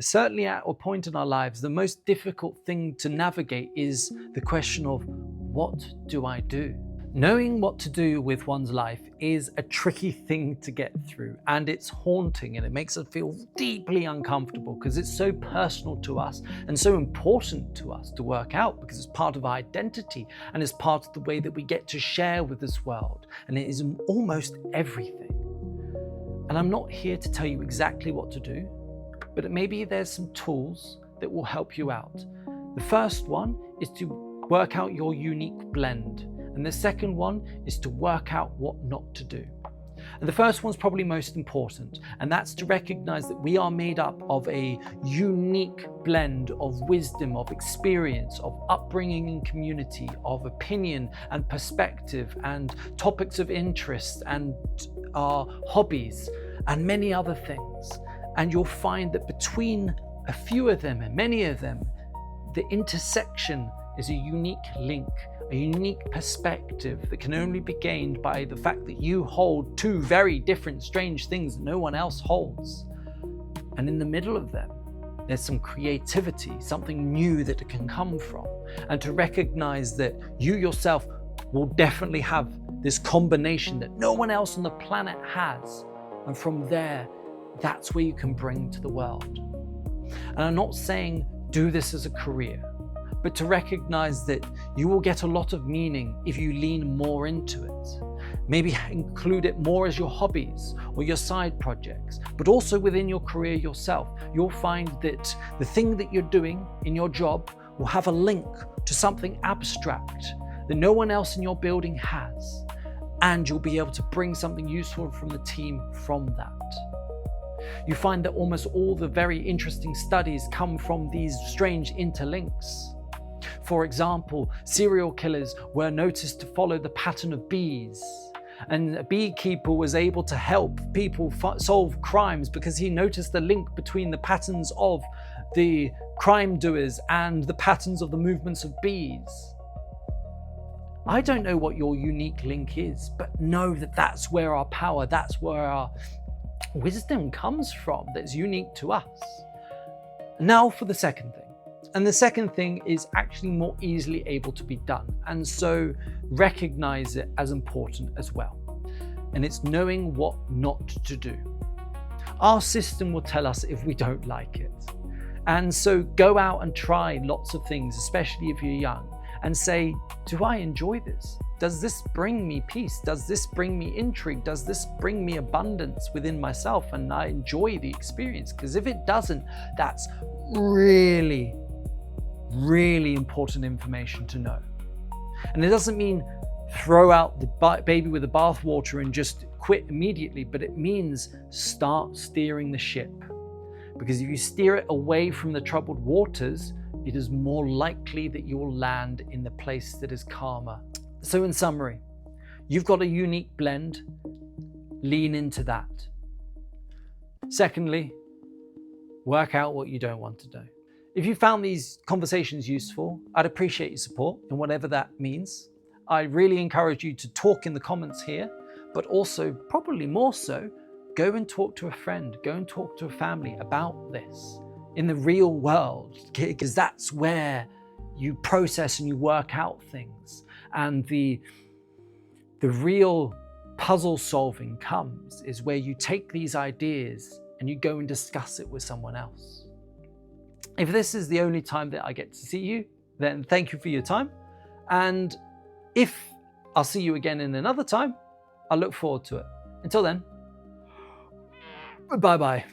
Certainly at a point in our lives, the most difficult thing to navigate is the question of, what do I do? Knowing what to do with one's life is a tricky thing to get through, and it's haunting, and it makes us feel deeply uncomfortable because it's so personal to us and so important to us to work out, because it's part of our identity and it's part of the way that we get to share with this world, and it is almost everything. And I'm not here to tell you exactly what to do, but maybe there's some tools that will help you out. The first one is to work out your unique blend. And the second one is to work out what not to do. And the first one's probably most important, and that's to recognize that we are made up of a unique blend of wisdom, of experience, of upbringing and community, of opinion and perspective, and topics of interest, and our hobbies, and many other things. And you'll find that between a few of them and many of them, the intersection is a unique link, a unique perspective that can only be gained by the fact that you hold two very different, strange things that no one else holds. And in the middle of them, there's some creativity, something new that it can come from. And to recognize that you yourself will definitely have this combination that no one else on the planet has. And from there, that's where you can bring to the world. And I'm not saying do this as a career, but to recognize that you will get a lot of meaning if you lean more into it. Maybe include it more as your hobbies or your side projects, but also within your career yourself. You'll find that the thing that you're doing in your job will have a link to something abstract that no one else in your building has, and you'll be able to bring something useful from the team from that. You find that almost all the very interesting studies come from these strange interlinks. For example, serial killers were noticed to follow the pattern of bees, and a beekeeper was able to help people solve crimes because he noticed the link between the patterns of the crime doers and the patterns of the movements of bees. I don't know what your unique link is, but know that that's where our power, that's where our wisdom comes from, that's unique to us. Now for the second thing. And the second thing is actually more easily able to be done. And so recognize it as important as well. And it's knowing what not to do. Our system will tell us if we don't like it. And so go out and try lots of things, especially if you're young, and say, do I enjoy this? Does this bring me peace? Does this bring me intrigue? Does this bring me abundance within myself? And I enjoy the experience? Because if it doesn't, that's really, really important information to know. And it doesn't mean throw out the baby with the bathwater and just quit immediately, but it means start steering the ship. Because if you steer it away from the troubled waters, it is more likely that you will land in the place that is calmer. So in summary, you've got a unique blend, lean into that. Secondly, work out what you don't want to do. If you found these conversations useful, I'd appreciate your support in whatever that means. I really encourage you to talk in the comments here, but also, probably more so, go and talk to a friend, go and talk to a family about this in the real world, because that's where you process and you work out things. And the real puzzle solving comes is where you take these ideas and you go and discuss it with someone else. If this is the only time that I get to see you, then thank you for your time. And if I'll see you again in another time, I look forward to it. Until then, bye-bye.